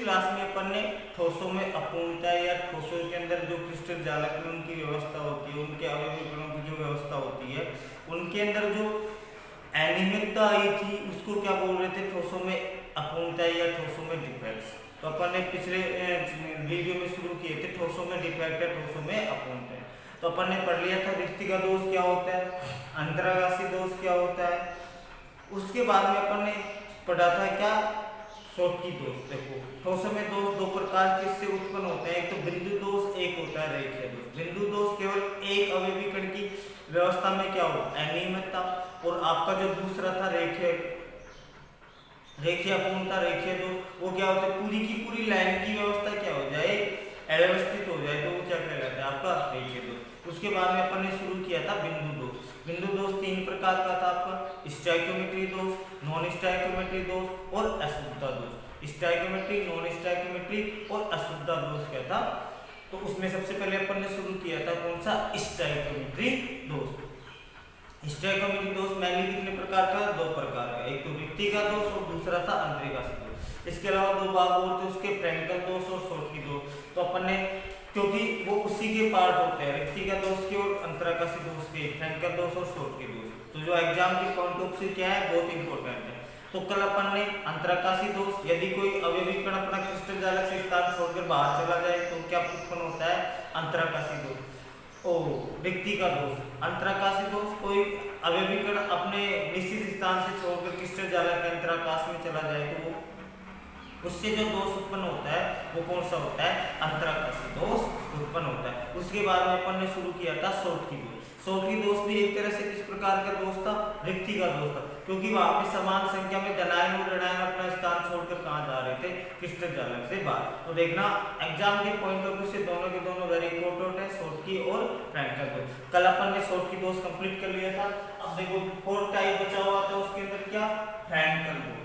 Class में अपन ने ठोसों में अपूर्णता या ठोसों के अंदर जो क्रिस्टल जालक में उनकी व्यवस्था होती है, उनके अवयवी कणों की जो व्यवस्था होती है, उनके अंदर जो अनियमितता आई थी उसको क्या बोल रहे थे, ठोसों में अपूर्णता या ठोसों में डिफेक्ट्स। तो अपन ने पिछले वीडियो में शुरू किए थे ठोसों में डिफेक्ट है, ठोसों में अपूर्णता। तो अपन ने पढ़ लिया था रिक्ति का दोष क्या होता है, अंतरागासी दोष क्या होता है। उसके बाद में अपन ने पढ़ा था क्या, शॉटकी दोष। देखो ठोसों में दोष दो प्रकार के इससे उत्पन्न होते हैं, एक तो बिंदु दोष, एक होता है रेखीय दोष। बिंदु दोष केवल एक अवयवी कण की व्यवस्था में क्या हो, अनियमितता, और आपका जो दूसरा था रेखीय अपूर्णता, रेखीय दोष, वो क्या होता है, पूरी की पूरी लाइन की व्यवस्था क्या हो जाए, अव्यवस्थित हो जाए, तो वो क्या कहलाता है आपका रेखीय दोष। उसके बाद में अपन ने शुरू किया था बिंदु दोष। बिंदु दोष तीन प्रकार का था आपका, स्टोइकियोमेट्री दोष, नॉन स्टोइकियोमेट्री दोष और अशुद्धता दोष। स्टोइकियोमेट्री, नॉन स्टोइकियोमेट्री और अशुद्धता दोष क्या था, तो उसमें सबसे पहले अपन ने शुरू किया था कौन सा, स्टोइकियोमेट्री दोष। स्टोइकियोमेट्री दोष मेनली कितने प्रकार का, दो प्रकार का, एक तो रिक्ति का दोष और दूसरा था अंतरिकाशी दोष। इसके अलावा दो भाग और थे उसके, फ्रैंकल दोष और शॉटकी दोष। तो अपन ने, क्योंकि वो उसी के पार्ट होते हैं, रिक्ति का दोष के और अंतराकाशी दोष के, फ्रैंकल दोष और शॉटकी दोष। तो जो एग्जाम के पॉइंट ऑफ व्यू क्या है, बहुत इंपॉर्टेंट है। तो कल अपन ने अंतराकाशी दोष, यदि कोई अवयवी कण अपना क्रिस्टल जालक से स्थान छोड़कर बाहर चला जाए तो क्या उत्पन्न होता है, अंतराकाशी दोष। ओ रिक्ति का दोष, अंतराकाशी दोष, कोई अवयवी कण अपने निश्चित स्थान से छोड़कर क्रिस्टल जालक के अंतराकाश में चला जाए तो वो उससे जो दोष उत्पन्न होता है वो कौन सा होता है, अंतराकाशी दोष उत्पन्न होता है। उसके बाद में अपन ने शुरू किया था शॉटकी दोष। शॉटकी दोष भी एक तरह से किस प्रकार का दोष था, रिक्ति का दोष था, क्योंकि वहां पे समान संख्या में धनायन और ऋणायन अपना स्थान छोड़कर कहां जा रहे थे, क्रिस्टल जालक से बाहर। तो देखना एग्जाम के पॉइंट ऑफ व्यू से दोनों के दोनों वेरी इंपॉर्टेंट है, शॉटकी और फ्रैंकल दोष। कल अपन ने शॉटकी दोष कंप्लीट कर लिया था। अब देखो फोर्थ टाइप बचा हुआ था, उसके अंदर क्या, फ्रैंकल दोष।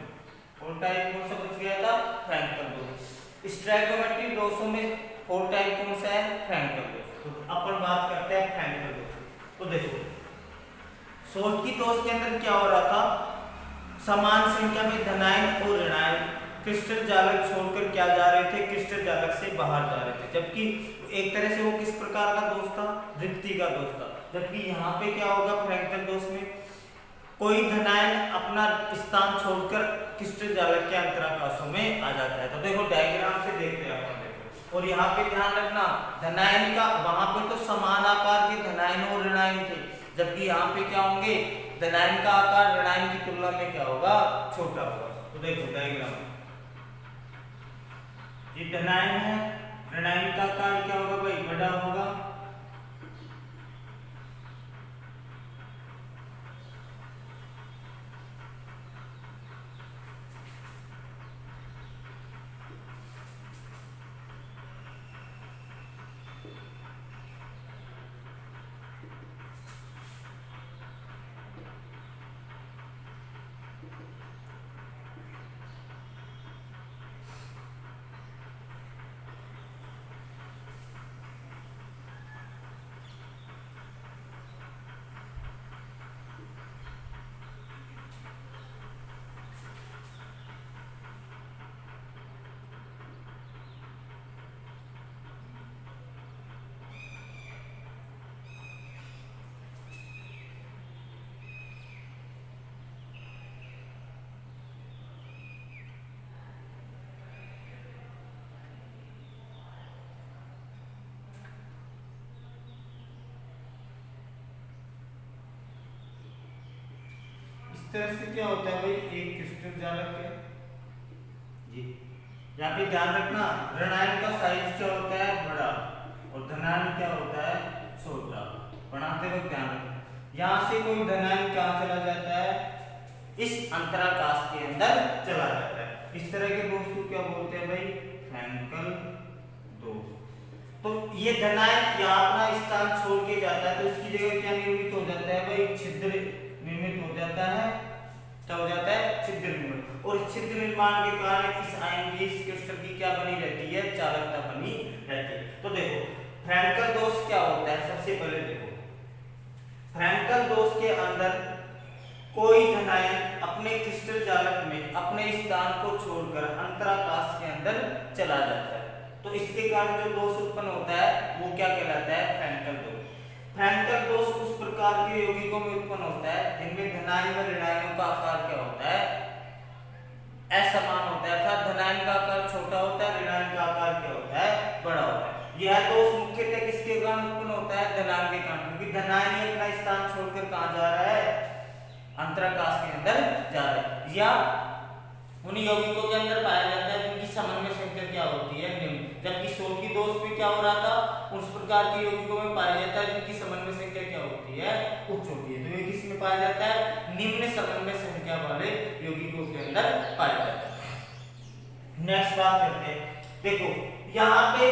फोर्थ टाइप कौन सा बच गया था, फ्रैंकल दोष। स्टोइकियोमेट्री दोषों में फोर्थ टाइप कौन सा है, फ्रैंकल दोष। तो अपन बात करते हैं फ्रैंकल दोष। तो देखो शॉटकी दोष के अंदर क्या हो रहा था, समान संख्या में धनायन और ऋणायन क्रिस्टल जालक छोड़कर क्या जा रहे थे, क्रिस्टल जालक से बाहर जा रहे थे, जबकि एक तरह से वो किस प्रकार का दोष था, रिक्ति का दोष था। जबकि यहाँ पे क्या होगा, फ्रैंकल दोष में कोई धनायन अपना स्थान छोड़कर क्रिस्टल जालक के अंतराकाशों में आ जाता है। तो देखो डायग्राम से देखते हैं अपन, देखो, और यहाँ पे ध्यान रखना धनायन का, वहां पे तो समान आकार के धनायन और ऋणायन थे, जबकि यहाँ पे क्या होंगे, धनायन का आकार ऋणायन की तुलना में क्या होगा, छोटा होगा। तो देखो डायग्राम, ये धनायन है, ऋणायन का आकार क्या होगा भाई, बड़ा होगा। इस तरह से क्या होता है भाई, एक क्रिस्टल जालक है जी। यहाँ पे ध्यान रखना ऋणायन का साइज क्या होता है, बड़ा, और धनायन क्या होता है, छोटा। बनाते वक्त ध्यान रखना, यहाँ से कोई धनायन कहाँ चला जाता है, इस अंतराकाश के अंदर चला जाता है। इस तरह के दोष को क्या बोलते हैं भाई, फ्रैंकल दोष। तो ये धनायन यहाँ अपना स्थान छोड़ के जाता है, तो इसकी जगह क्या निर्मित हो जाता है भाई, छिद्र निर्मित हो जाता है। क्या हो जाता है, छिद्र निर्माण। और छिद्र निर्माण के कारण इस आयन की, इस क्रिस्टल की क्या बनी रहती है, चालकता बनी रहती है। तो देखो फ्रैंकल दोष क्या होता है, सबसे पहले देखो फ्रैंकल दोष के अंदर कोई धनायन अपने क्रिस्टल जालक में अपने स्थान को छोड़कर अंतराकाश के अंदर चला जाता है, तो इसके कारण जो दोष उत्पन्न होता है वो क्या कहलाता है? फ्रैंकल दोष। फ्रैंकल दोष उस प्रकार के यौगिकों में उत्पन्न होता है जिनमें धनायन व ऋणायनों का आकार क्या होता है? असमान होता है, अर्थात धनायन का आकार छोटा होता है, ऋणायन का आकार क्या होता है? बड़ा होता है। यह दोष मुख्यतः किसके कारण उत्पन्न होता है? धनायन के कारण, क्योंकि धनायन ही अपना स्थान छोड़कर कहां जा रहा है? अंतराकाश के अंदर जा रहा है। या उन यौगिकों के अंदर पाया जाता है जिनकी समन्वय संख्या क्या होती है? निम्न। जबकि सोलकी दोष में क्या हो रहा था? उस प्रकार के यौगिकों में पाया जाता है जिनकी समन्वय संख्या क्या होती है? उच्च होती है। तो ये किसमें पाया जाता है? निम्न समन्वय संख्या वाले यौगिकों के अंदर पाया जाता है। नेक्स्ट बात करते हैं, देखो यहाँ पे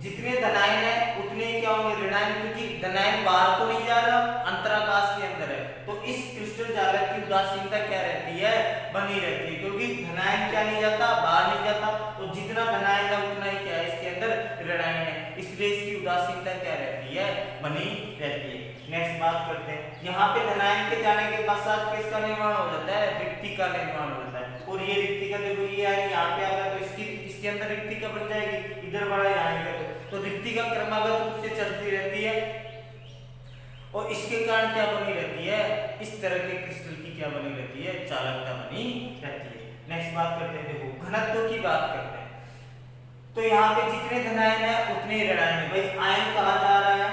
जितने धनायन है उतने क्या होंगे? ऋणायन, क्योंकि धनायन बाहर तो नहीं जा रहा, अंतराकाश के अंदर है, तो इस क्रिस्टल जालक की उदासीनता क्या रहती है? बनी रहती है, क्योंकि धनायन क्या नहीं जाता? बाहर नहीं जाता, तो जितना धनायन है उतना ही क्या है? इसके अंदर ऋणायन है, इसलिए इसकी उदासीनता क्या रहती है? बनी रहती है। नेक्स्ट बात करते हैं, यहाँ पे धनायन के जाने के पश्चात किसका निर्माण हो जाता है? रिक्ति का निर्माण हो जाता है, और ये रिक्ति का देखो ये है यहाँ पे आ गया, तो इसके अंदर रिक्ति का बन जाएगी, इधर बड़ा यहाँ तो रिक्ति का क्रमागत रूप से चलती रहती है, और इसके कारण क्या बनी रहती है? इस तरह के क्रिस्टल की क्या बनी रहती है? चालकता बनी रहती है। नेक्स्ट बात करते हैं, देखो घनत्व की बात करते हैं, तो यहाँ पे जितने धनायन है उतने ऋणायन है। भाई आयन कहाँ जा रहा है?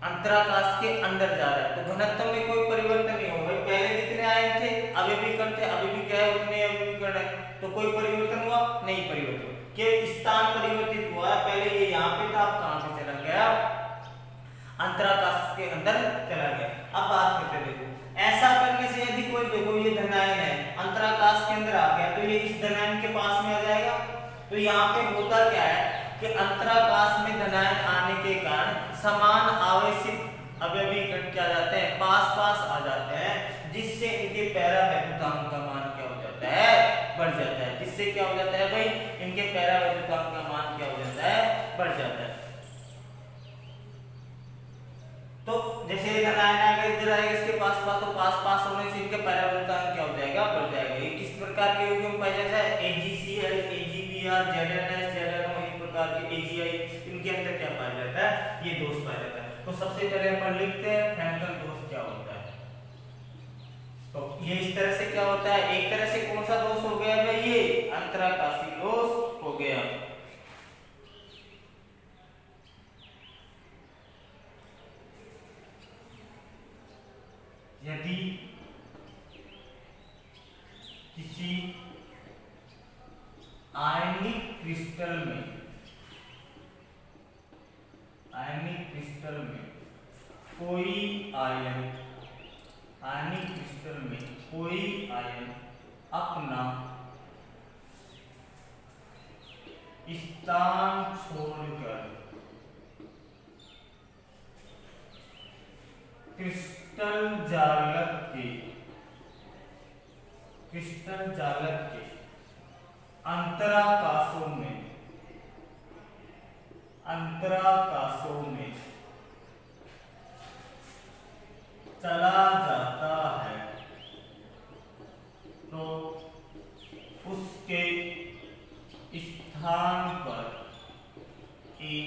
अंतराकाश के अंदर जा रहा है, तो घनत्व में कोई परिवर्तन नहीं होगा। पहले जितने आयन थे अभी भी कण थे, अभी भी क्या है? उतने अभी भी कण है, तो कोई परिवर्तन हुआ? नहीं परिवर्तन, के स्थान परिवर्तित हुआ। पहले ये यहाँ पे था, अब कहां पे चला गया? अंतराकाश के अंदर चला गया। अब बात करते हैं, देखो ऐसा करने से यदि कोई, देखो ये धनायन है अंतराकाश के अंदर आ गया, तो ये इस धनायन के पास में आ जाएगा। तो यहाँ पे होता क्या है कि अंतराकाश में धनायन आने के कारण समान आवेशित अवयवी कण क्या जाते हैं? पास पास आ जाते हैं, जिससे इनके पैरावैद्युतांक का मान क्या हो जाता है? बढ़ जाता है। जिससे क्या हो जाता है भाई? इनके पैरावैद्युतांक का मान क्या हो जाता है? बढ़ जाता है। तो जैसे धनायन आएगा इधर आएगा इसके पास पास, तो पास पास होने से इनका पैरावैद्युतांक क्या हो जाएगा? बढ़ जाएगा। ये किस प्रकार के यौगिकों में पाया जाता है? AgCl, AgBr, ZnS, ZnO, इस प्रकार के AgI, इनके अंदर क्या पाया जाता है? ये दोष पाया जाता है। तो सबसे पहले अपन लिखते हैं फ्रैंकल दोष क्या होता है। तो ये इस तरह से क्या होता है? एक तरह से कौन सा दोष हो गया भाई? ये अंतराकाशी दोष हो गया। यदि किसी आयनिक क्रिस्टल में कोई आयन अपना स्थान छोड़कर क्रिस्टल जालक के अंतराकाशों में चला जाता है, तो उसके स्थान पर एक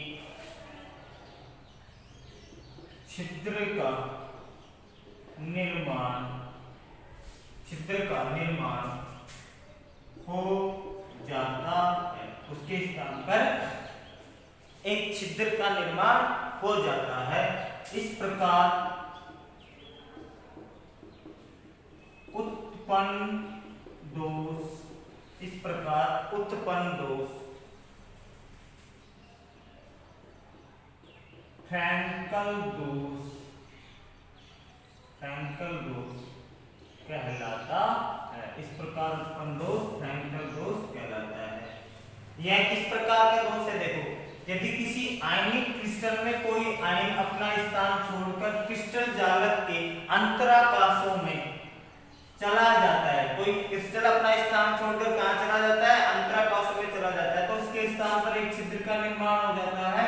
छिद्र का निर्माण हो जाता है। उसके स्थान पर एक छिद्र का निर्माण हो जाता है। इस प्रकार उत्पन्न दोष फ्रैंकल दोष कहलाता है। इस प्रकार उत्पन्न दोष फ्रैंकल दोष कहलाता है। यह किस प्रकार का दोष है? देखो यदि किसी आयनिक क्रिस्टल में कोई आयन अपना स्थान छोड़कर क्रिस्टल जालक के अंतराकाशों में चला जाता है, कोई क्रिस्टल अपना स्थान छोड़कर कहां चला जाता है? अंतराकाशों में चला जाता है, तो उसके स्थान पर एक छिद्र का निर्माण हो जाता है,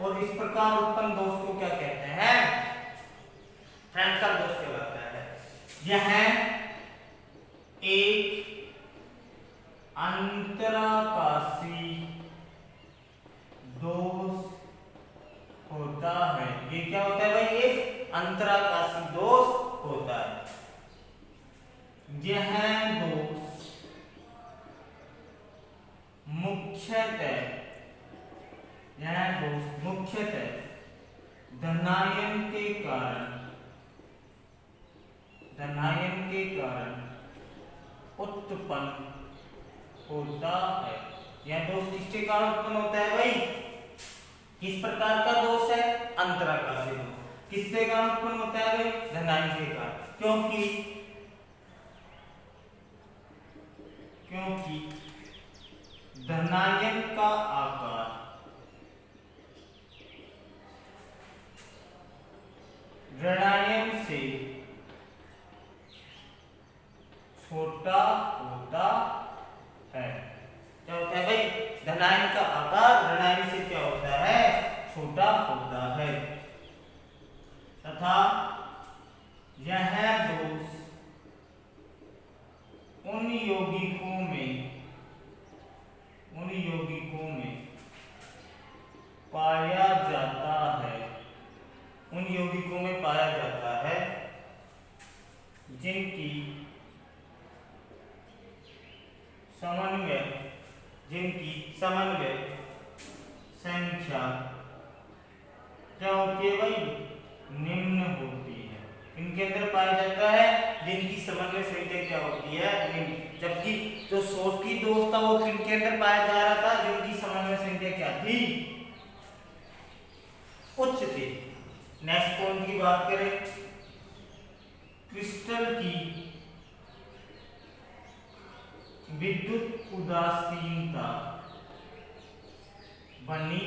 और इस प्रकार उत्पन्न दोष को क्या कहते हैं? फ्रैंकल दोष कहलाता है। यह एक अंतराकाशी दोष होता है। ये क्या होता है भाई? एक अंतराकाशी दोष होता है। यह दोष मुख्यतः धनायन के कारण उत्पन्न होता है। यह दोष किसके कारण उत्पन्न होता है भाई? किस प्रकार का दोष है? अंतराकाशी दोष। किसके कारण उत्पन्न होता है भाई? धनायन के कारण। क्योंकि धनायन का आकार ऋणायन से छोटा होता है। क्या होता है भाई? धनायन का आकार ऋणायन से क्या होता है? छोटा होता है। तथा यह दोष उन यौगिकों में पाया जाता है जिनकी समन्वय संख्या क्या होती है भाई? निम्न होती है। इनके अंदर पाया जाता है जिनकी समन्वय संख्या क्या होती है? निम्न। जबकि जो शॉर्टकी दोष था वो किनके अंदर पाया जा रहा था? जिनकी समन्वय संख्या क्या थी? उच्च थी। नेक्स्ट पॉइंट की बात करें, क्रिस्टल की विद्युत उदासीनता बनी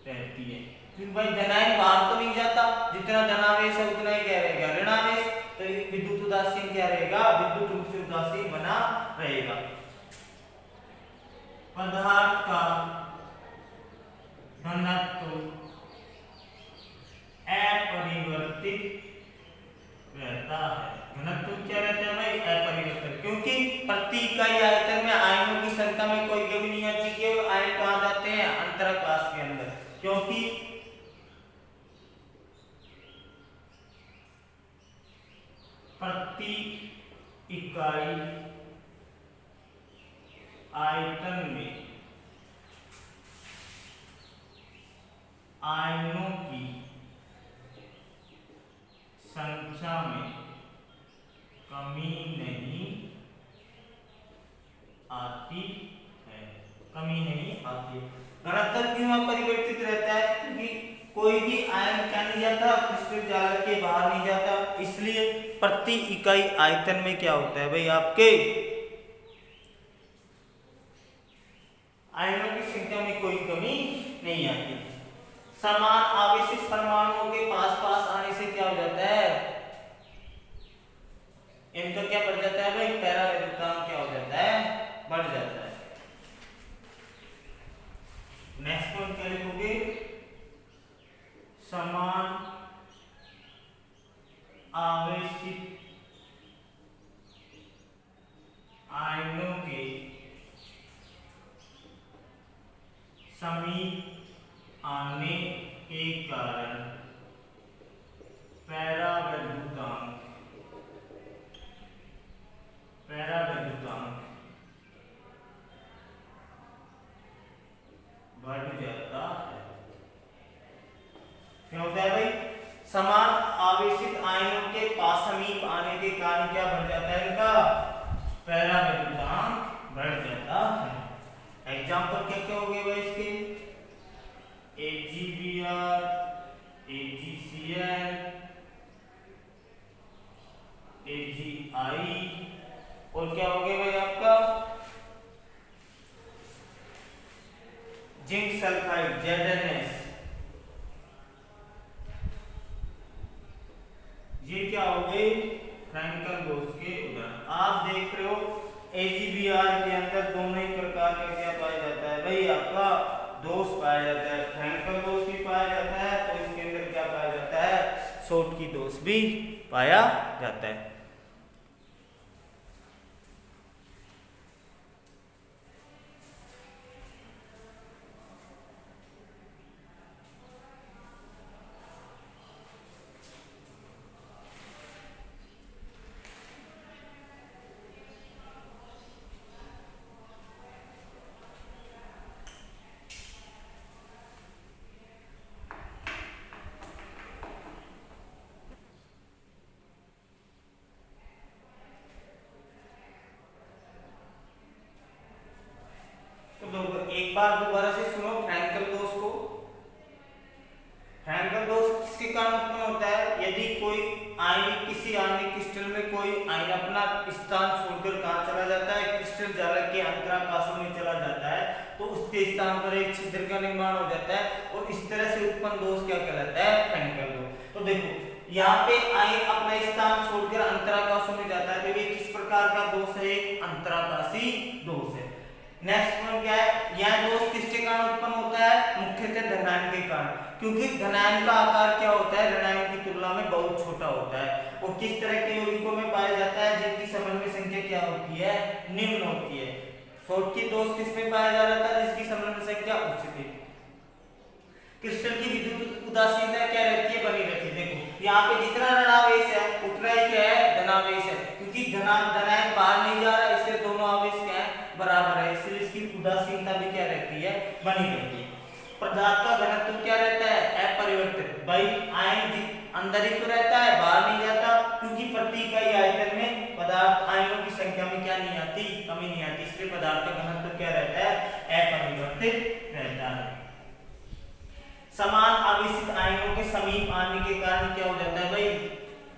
रहती है। क्योंकि भाई धनायन बाहर तो नहीं जाता, जितना धनावेश है उतना ही क्या रहेगा? ऋणावेश। तो विद्युत उदासीन क्या रहेगा? विद्युत रूप से उदासीन बना रहेगा। पदार्थ का घनत्व अपरिवर्तित रहता है। घनत्व क्या रहता है भाई? अपरिवर्तित। क्योंकि प्रति इकाई आयतन में आयनों की संख्या में कोई कमी नहीं आती कि आयन कहां जाते हैं? अंतराकाश के अंदर। क्योंकि प्रति इकाई आयतन में आयनों की संख्या में कमी नहीं आती है। घनत्व क्यों अपरिवर्तित रहता है? क्योंकि कोई भी आयन क्या नहीं जाता? क्रिस्टल जालक के बाहर नहीं जाता। इसलिए प्रति इकाई आयतन में क्या होता है भाई? आपके आयनों की संख्या में कोई कमी नहीं आती। समान आवेशित परमाणुओं के पास आने से क्या हो जाता है? इनका क्या बढ़ जाता है भाई? पैरावैद्युतांक क्या हो जाता है? बढ़ जाता है। नेक्स्ट पॉइंट क्या लिखोगे? समान आवेशित आयनों के समीप आने के कारण पैरावैद्युतांक बढ़ जाता है। क्या होता है भाई? समान आवेशित आयनों के पास समीप आने के कारण क्या बढ़ जाता है? इनका पैरावैद्युतांक बढ़ जाता है। एग्जाम्पल क्या क्या हो गए भाई इसके? AgBr, AgCl, AgI और क्या हो गया भाई आपका? Zinc sulphide ZnS। ये क्या हो गए? फ्रैंकल दोष के उदाहरण। आप देख रहे हो AgBr के अंदर दोनों ही प्रकार का क्या पाया जाता है भाई? आपका दोष पाया जाता है। फ्रैंकल दोष भी पाया जाता है, तो इसके अंदर क्या पाया जाता है? शॉर्टकी दोष भी पाया जाता है। फ्रैंकल दोष किसके कारण उत्पन्न होता है? यदि कोई आयनिक किसी आयनिक क्रिस्टल में कोई आयन अपना स्थान छोड़कर कहाँ चला जाता है? क्रिस्टल जालक के अंतराकाशों में चला जाता है, तो उसके स्थान पर एक छिद्र का निर्माण हो जाता है और इस तरह से उत्पन्न दोष क्या कहलाता है? फ्रैंकल दोष। तो देखो यहाँ पे आयन अपना स्थान छोड़कर अंतराकाशों में जाता है, तो ये किस प्रकार का दोष है? एक अंतराकाशी दोष है। नेक्स्ट वन क्या है? यह दोष किसके कारण उत्पन्न होता है? मुख्यतः धनायन के कारण, क्योंकि धनायन का आकार क्या होता है? ऋणायन की तुलना में बहुत छोटा होता है। और किस तरह के यौगिकों में पाया जाता है? जिनकी समन्वय संख्या क्या होती है? निम्न होती है। शॉर्टकी दोष किसमें पाया जा रहा था? जिसकी समन्वय संख्या उच्च थी। क्रिस्टल की विद्युत उदासीनता क्या रहती है? बनी रहती है। देखो यहाँ पे जितना ऋणावेश है उतना ही क्या है? धनावेश है, क्योंकि धनायन बाहर नहीं जा रहा, इससे दोनों आवेश क्या है? बराबर है, इसलिए इसकी उदासीनता भी क्या रहती है? बनी रहती है। पदार्थ का घनत्व क्या रहता है? अपरिवर्तित। भाई आयन अंदर ही तो रहता है, बाहर नहीं जाता, क्योंकि प्रति इकाई आयतन में पदार्थ आयनों की संख्या में क्या नहीं आती? कमी नहीं आती, इसलिए पदार्थ का घनत्व क्या रहता है? अपरिवर्तित रहता है। समान आवेशित आयनों के समीप आने के कारण क्या हो जाता है भाई?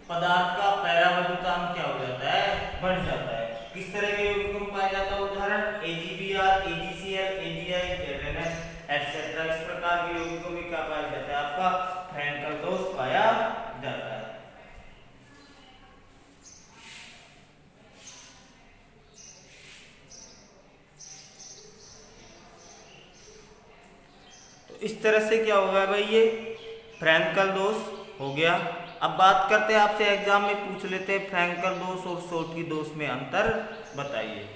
पदार्थ का परावैद्युतांक क्या हो जाता है? बढ़ जाता है। किस तरह के यौगिकों में पाया जाता है? उदाहरण AgBr, AgCl, AgI, ZnS etcetera. इस प्रकार के यौगिकों में क्या पाया जाता है? आपका फ्रैंकल दोष पाया जाता है। इस तरह से क्या होगा भाई? ये फ्रैंकल दोष हो गया। अब बात करते हैं, आपसे एग्जाम में पूछ लेते हैं, फ्रैंकल दोष और शॉर्टकी दोष में अंतर बताइए।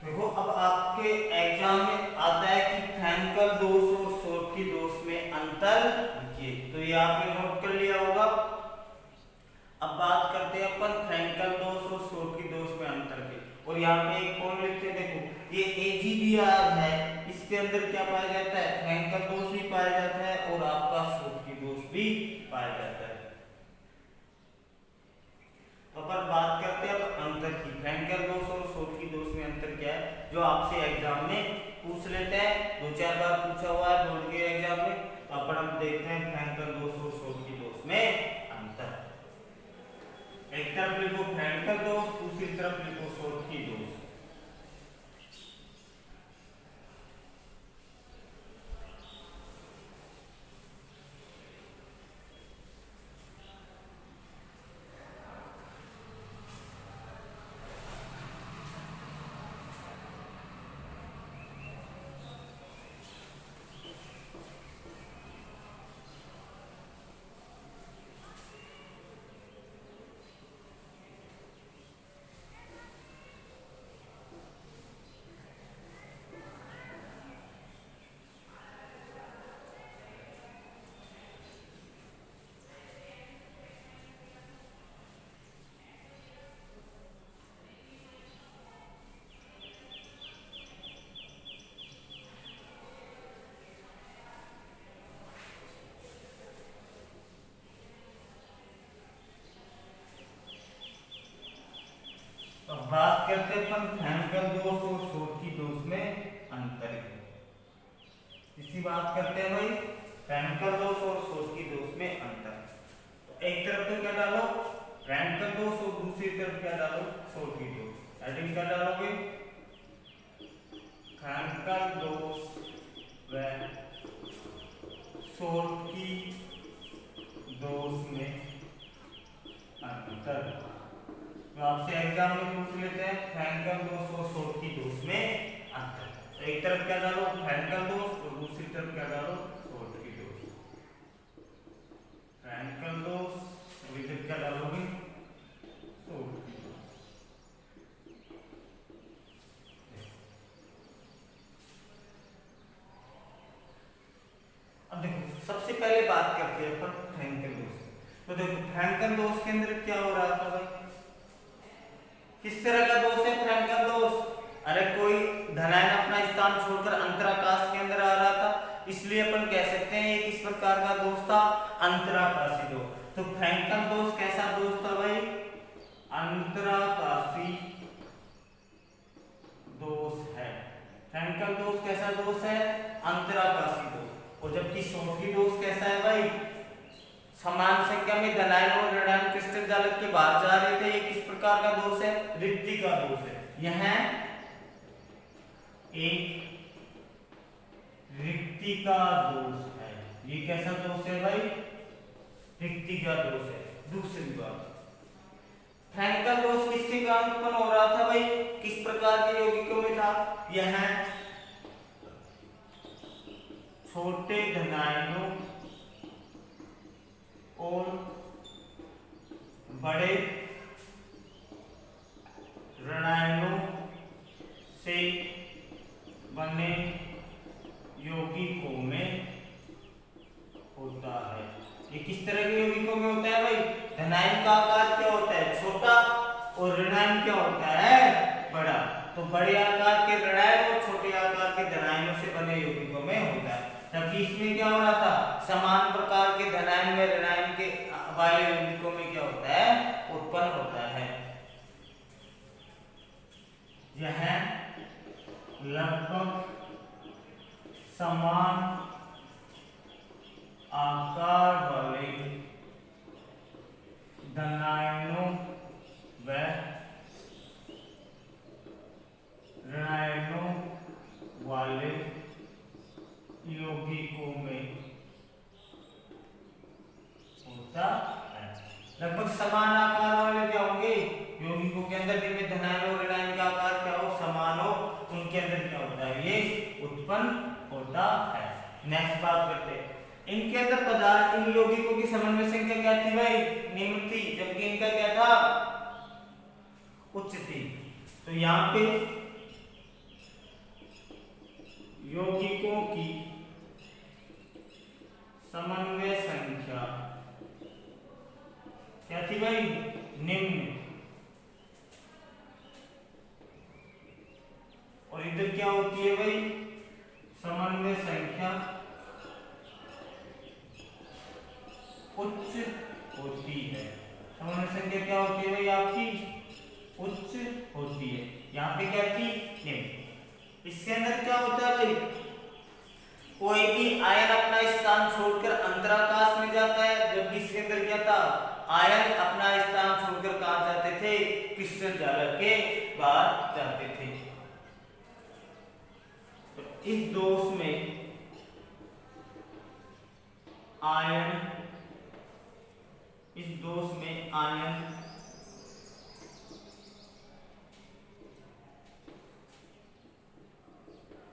देखो अब आपके एग्जाम में आता है कि फ्रैंकल दोष और शॉर्टकी दोष में अंतर लिखिए, तो ये आपने नोट कर लिया होगा। अब बात करते हैं अपन फ्रैंकल दोष और शॉर्टकी दोष में अंतर के, और यहाँ पे एक कौन लिखते हैं? देखो ये AgBr है, इसके अंदर क्या पाया जाता है? फ्रैंकल दोष भी पाया जाता है और आपका शॉर्टकी दोष भी पाया जाता है। तो अपन बात करते हैं अब अंतर की। फ्रैंकल दोष और शॉर्टकी दोष में अंतर क्या है, जो आपसे एग्जाम में पूछ लेते हैं, 2-4 बार पूछा हुआ है बोर्ड के एग्जाम में। तो अपन अब देखते हैं फ्रैंकल दोष और शॉर्टकी दोष में अंतर। एक तरफ लिखो फ्रैंकल दोष, दूसरी तरफ लिखो शॉर्टकी दोष। बात करते हैं अपन फ्रैंकल दोष और शोरकी दोष में अंतर है। इसी बात करते हैं भाई फ्रैंकल दोष और शोरकी दोष में अंतर। तो एक तरफ तो क्या डालो फ्रैंकल दोष और दूसरी तरफ क्या डालो शोरकी दोष। हेडिंग क्या डालोगे फ्रैंकल दोष व शोरकी दोष में अंतर। तो आपसे एग्जाम में पूछ लेते हैं फ्रैंकल दोष और शोरकी दोष में अंतर। तो एक तरफ क्या डालो फ्रैंकल दोष और दूसरी तरफ क्या डालो शोरकी दोष। फ्रैंकल दोष और इधर क्या डालोगे शोरकी दोष। अब देखो सबसे पहले बात करते हैं अपन फ्रैंकल दोष। तो देखो फ्रैंकल दोष के अंदर क्या हो रहा था भाई, किस तरह का दोष है फ्रैंकल दोष। अरे कोई धनायन अपना स्थान छोड़कर अंतराकाश के अंदर आ रहा था, इसलिए अपन कह सकते हैं ये किस प्रकार का दोष था अंतराकाशी दोष। तो फ्रैंकल दोष कैसा दोष था भाई अंतराकाशी दोष है। फ्रैंकल दोष कैसा दोष है अंतराकाशी दोष। और जबकि शोरकी दोष कैसा है भाई समान संख्या में धनायन और ऋणायन क्रिस्टल जालक के बाहर जा रहे थे। ये किस प्रकार का दोष है रिक्ति का दोष है। यह एक रिक्ति का दोष है। ये कैसा दोष है भाई रिक्ति का दोष है। दूसरी बात फ्रैंकल दोष किसके कारण उत्पन्न हो रहा था भाई किस प्रकार के यौगिकों में था। यह छोटे धनायनों और बड़े ऋणायनों से बने यौगिकों में होता है। ये किस तरह के यौगिकों में होता है भाई धनायन का आकार क्या होता है छोटा और ऋणायन क्या होता है बड़ा। तो बड़े आकार के ऋणायन और छोटे आकार के धनायनों से बने यौगिकों में होता है। जबकि इसमें क्या हो रहा था समान प्रकार के धनायन में ऋणायन के वाले यौगिकों में क्या होता है उत्पन्न होता है। यह लगभग समान आकार वाले धनायनों व ऋणायनों वाले यौगिकों में होता है। लगभग समान आकार वाले क्या होंगे यौगिकों के अंदर जिनमें धनायन और ऋणायन का आकार क्या हो समान हो उनके अंदर क्या होता है ये उत्पन्न होता है। नेक्स्ट बात करते हैं इनके अंदर पदार्थ इन यौगिकों की समन्वय संख्या क्या थी भाई निम्न थी जबकि इनका क्या था उच्च थी। तो यहाँ पे यौगिकों की समन्वय संख्या क्या थी भाई निम्न और इधर क्या होती है भाई समन्वय संख्या उच्च होती है। समन्वय संख्या क्या होती है भाई आपकी उच्च होती है। यहाँ पे क्या थी निम्न। इसके अंदर क्या होता है भाई कोई भी आयन अपना स्थान छोड़कर अंतराकाश में जाता है जबकि इसके अंदर क्या था आयन अपना स्थान छोड़कर कहां जाते थे क्रिस्टल जालक के बाहर जाते थे। तो इस दोष में आयन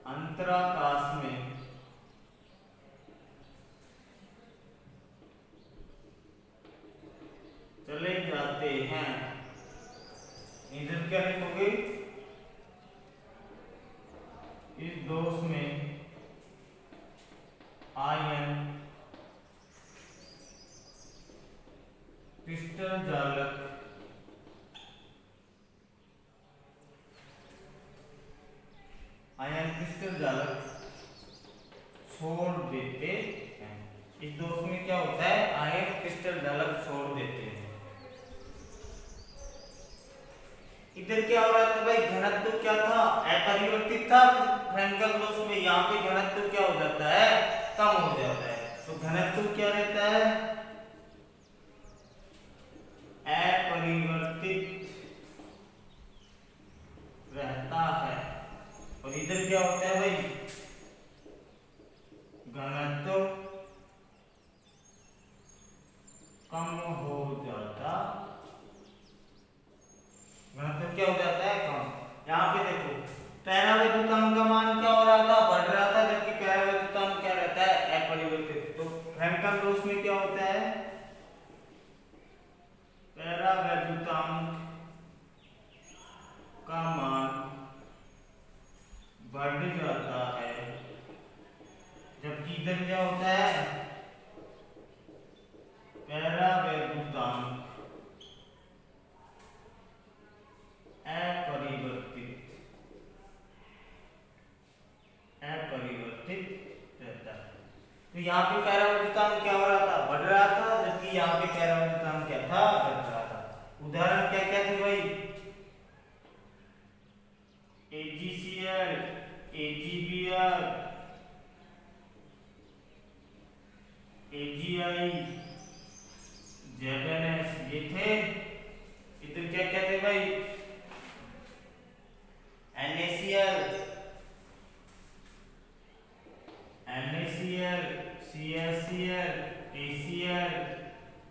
अंतराकाश में चले जाते हैं। इधर क्या लिखोगे इस दोष में आयन क्रिस्टल जालक छोड़ देते हैं। इस दोष में क्या होता है आयन क्रिस्टल जालक छोड़ देते हैं। इधर क्या हो रहा था भाई, घनत्व क्या था, अपरिवर्तित था फ्रैंकल दोष में। यहाँ पे घनत्व क्या हो जाता है, कम हो जाता है। तो घनत्व क्या रहता है, अपरिवर्तित रहता है। और इधर क्या होता है भाई, घनत्व कम हो जाता, घनत्व क्या हो जाता है, कम। यहाँ पे देखो परावैद्युतांक का मान क्या हो रहा था, बढ़ रहा था, जबकि परावैद्युतांक क्या रहता है, अपरिवर्तित। तो फ्रैंकल दोष में क्या होता है, परावैद्युतांक का मान बढ़ जाता है, जबकि इधर क्या होता है, परावैद्युतांक अपरिवर्तित रहता है। तो यहाँ पे परावैद्युतांक क्या हो रहा था, बढ़ रहा था, जबकि यहाँ पे परावैद्युतांक क्या था, घट रहा था। उदाहरण क्या क्या थे भाई, AgCl, AgBr, AgI, ZnS, ये थे। इधर क्या क्या थे भाई, NaCl, CaCl, ACl,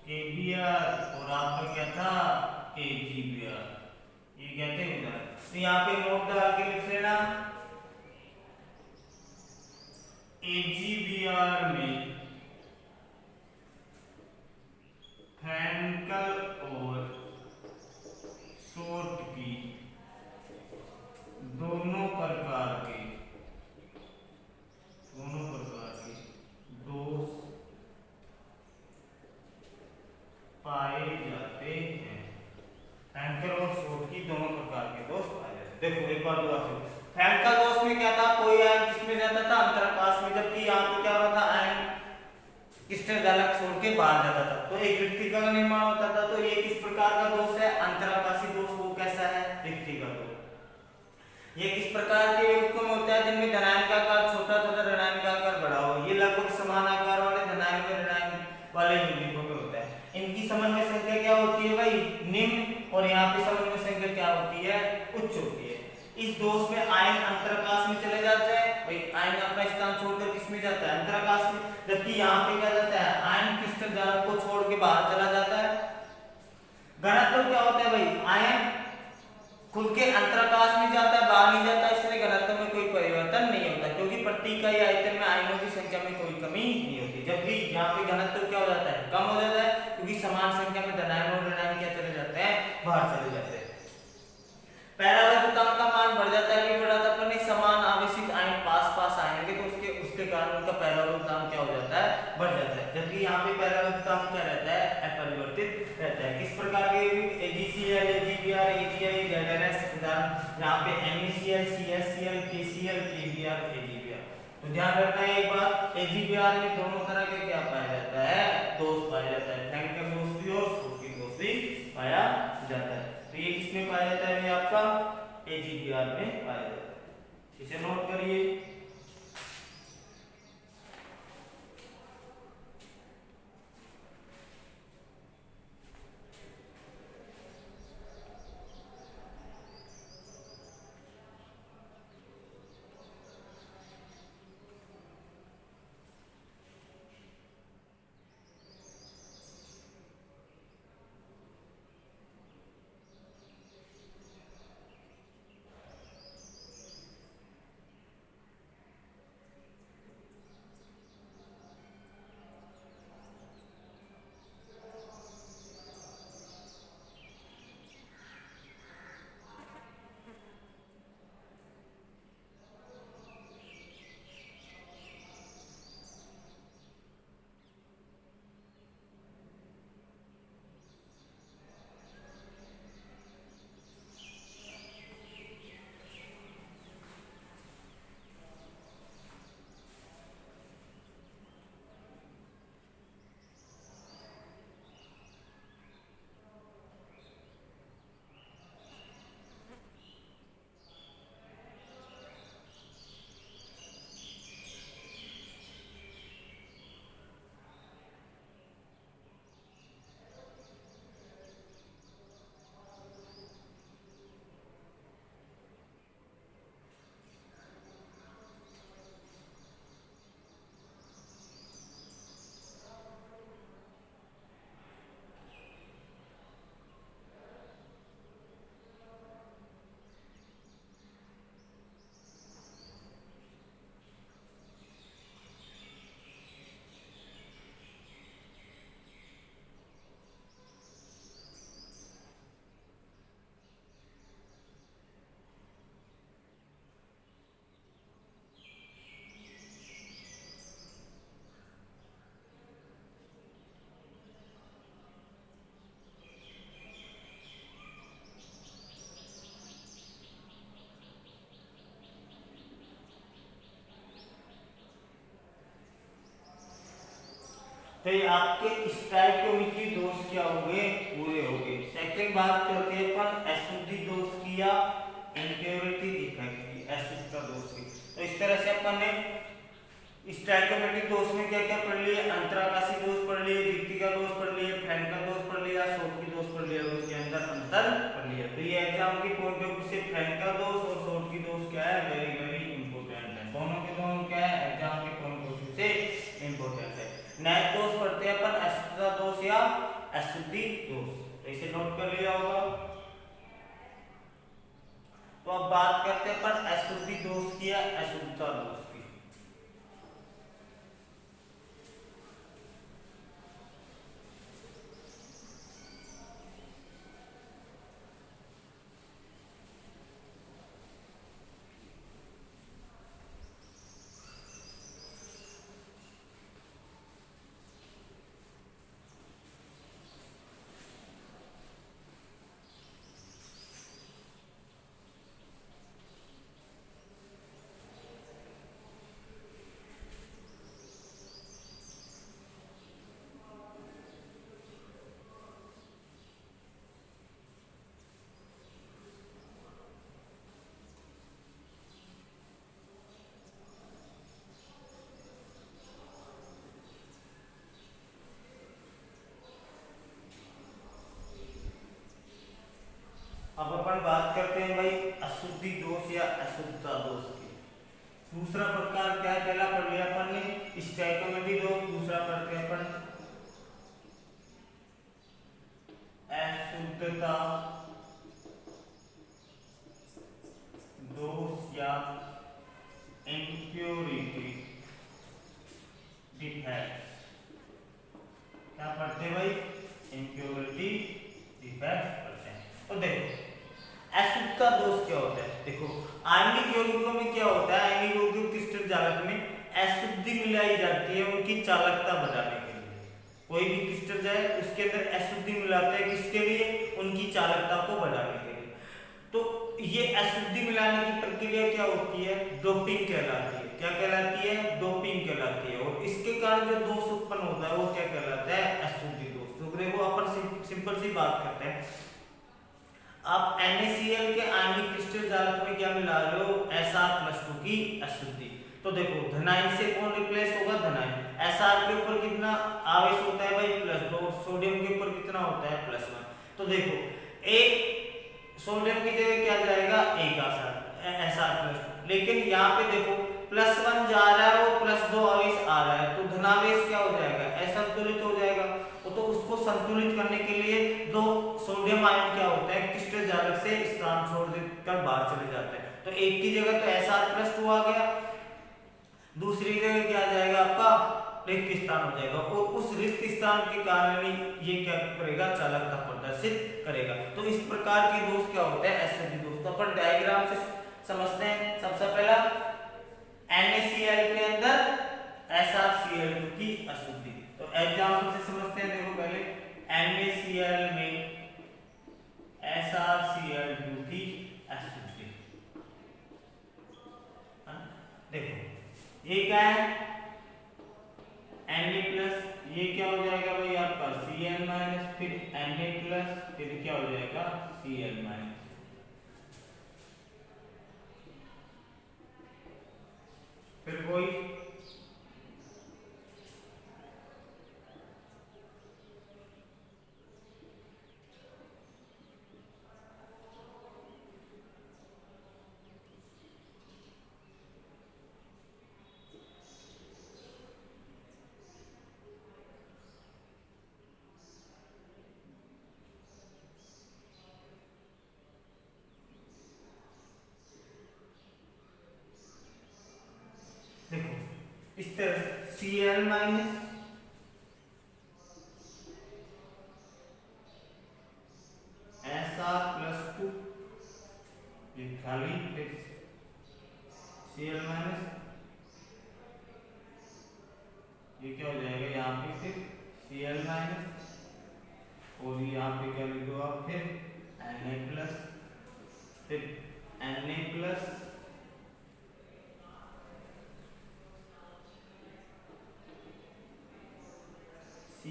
KBr, और आपका क्या था, AgBr। ये कहते हैं उदाहरण। तो यहाँ पे नोट डाल के लिख लेना, AgBr में फ्रैंकल और शॉर्ट की दोनों प्रकार के दोष पाए जाते हैं। फ्रैंकल और शॉर्ट की दोनों प्रकार के दोष पाए जाते हैं। देखो एक बार दोबारा सुनो, फ्रैंकल दोष में क्या था, कोई आयन किसमें जाता था, अंतराकाश में, जबकि यहाँ पे क्या हो रहा था, आयन क्रिस्टल जालक छोड़ के बाहर जाता था, तो एक रिक्तिका का निर्माण होता था। तो ये किस प्रकार का दोष है, अंतराकाशी दोष। वो कैसा है, रिक्तिका दोष। ये किस प्रकार के युग्म होता है, जिनमें धनायन का आकार छोटा तथा ऋणायन का आकार बड़ा हो। ये लगभग समान आकार वाले धनायन व ऋणायन वाले यौगिकों में होता है। इनकी समन्वय संख्या क्या होती है भाई, निम्न, और यहाँ पे समन्वय संख्या क्या होती है, उच्च होती है। इस दोष में आयन अंतराकाश में चले जाते हैं भाई, आयन अपना स्थान छोड़कर किसमें जाता है, अंतराकाश में, जबकि यहाँ पे क्या जाता है, आयन क्रिस्टल जालक को छोड़ के बाहर चला जाता है। घनत्व क्या होता है भाई, आयन खुद के अंतराकाश में जाता है, बाहर नहीं जाता, इसलिए घनत्व में कोई परिवर्तन नहीं होता, क्योंकि प्रति इकाई आयतन में आयनों की संख्या में कोई कमी नहीं होती। जबकि यहाँ पे घनत्व क्या हो जाता है, कम हो जाता है, क्योंकि समान संख्या में धनायन और ऋणायन क्या चले जाते हैं, बाहर चले जाते हैं। परावैद्युतांक का मान बढ़ जाता है, बढ़ जाता है, पर नहीं, समान आवेशित आयन पास आएंगे तो उसके कारण उनका परावैद्युतांक क्या हो जाता है, बढ़ जाता है। जबकि यहाँ पे परावैद्युतांक क्या रहता है, अपरिवर्तित रहता है। किस प्रकार के, AgCl, AgBr, AgI, ZnS, यहाँ पे NaCl, CaCl, KCl, KBr, AgBr। तो ध्यान रखना है एक बात, AgBr में दोनों तरह के क्या पाया जाता है, दोष पाया जाता है, फ्रैंकल दोष भी और शॉर्ट दोष भी पाया जाता है। तो ये किसमें पाया जाता है, आपका AgBr में पाया जाता है। इसे नोट करिए। तो ये आपके स्टोइकियोमेट्री दोष क्या हो गए, पूरे हो गए। सेकंड बात करते हैं अपन अशुद्धि दोष की या इम्प्योरिटी डिफेक्ट की, अशुद्धता दोष की। तो इस तरह से अपन ने स्टोइकियोमेट्री दोष में क्या क्या पढ़ लिए, अंतराकाशी दोष पढ़ लिए, रिक्ति का दोष पढ़ लिए, फ्रेंड का दोष पढ़ लिया, शॉर्ट की दोष पढ़ लिया, उनके अंदर अंतर पढ़ लिया। तो ये एग्जाम के पॉइंट ऑफ व्यू से फ्रेंड का दोष और शॉर्ट की दोष क्या है, वेरी वेरी इंपॉर्टेंट है। दोनों के दोनों क्या है, एग्जाम के पॉइंट ऑफ व्यू से इंपॉर्टेंट है। नेक्स्ट दोष पढ़ते हैं अपन अशुद्धता दोष या अशुद्धि दोष, तो इसे नोट कर लिया होगा। तो अब बात करते हैं अपन अशुद्धि दोष की या अशुद्धता दोष की। अब अपन बात करते हैं भाई अशुद्धि दोष या अशुद्धता दोष की। दूसरा प्रकार क्या है, पहला पढ़ लिया अपन ने स्टोइकियोमेट्री दोष, दूसरा पढ़ते हैं अपन अशुद्धता दोष या इम्प्योरिटी डिफेक्ट। क्या पढ़ते हैं भाई, इम्प्योरिटी डिफेक्ट पढ़ते हैं। तो देखो अशुद्धता दोष क्या होता है, देखो आणविक यौगिकों में क्या होता है, आणविक यौगिक क्रिस्टल जालक में अशुद्धि मिलाई जाती है उनकी चालकता बढ़ाने के लिए। कोई भी क्रिस्टल जाए उसके अंदर अशुद्धि मिलाते हैं, किसके लिए, उनकी चालकता को बढ़ाने के लिए। तो ये अशुद्धि मिलाने की प्रक्रिया क्या होती है, डोपिंग कहलाती है। क्या कहलाती है, डोपिंग कहलाती है। और इसके कारण जो दोष उत्पन्न होता है वो क्या कहलाता है, अशुद्धि दोष। तो देखो अपन सिंपल सी बात करते हैं, आप NaCl के आणविक क्रिस्टल जालक में क्या मिला रहे हो, Sr+2 की अशुद्धि। तो देखो धनायन से कौन रिप्लेस होगा, धनायन। Sr के ऊपर कितना आवेश होता है भाई, +2, सोडियम के ऊपर कितना होता है, +1। तो देखो एक सोडियम की जगह क्या जाएगा, एक Sr+2, लेकिन यहाँ पे देखो +1 जा रहा है और +2 आवेश आ रहा है, तो धनावेश क्या हो जाएगा, असंतुलित हो जाएगा। तो उसको संतुलित करने के लिए दो सोडियम आयन क्या होता है, क्रिस्टल जालक से स्थान छोड़ देकर बाहर चले जाते हैं। तो एक की जगह तो Sr+2 आ गया, दूसरी जगह क्या आ जाएगा, आपका रिक्त स्थान हो जाएगा। और उस रिक्त स्थान के कारण ये क्या करेगा, चालकता प्रदर्शित करेगा। तो इस प्रकार के दोष क्या होते हैं, अशुद्धि दोष। तो अपन डायग्राम से समझते हैं। सबसे पहला NaCl के अंदर SrCl2 की अशुद्धि। तो एग्जाम्पल से समझते हैं। देखो पहले NaCl में SrCl2 की अशुद्धि। देखो ये क्या है, Na+, ये क्या हो जाएगा भाई आपका Cl-, फिर Na+, फिर क्या हो जाएगा Cl-। फिर कोई देखो इस तरह से Cl-, Sr+2 ये खाली, फिर Cl-, ये क्या हो जाएगा यहाँ पे, फिर Cl-, और यहाँ पे क्या लिख दो आप, फिर Na+, फिर Na+,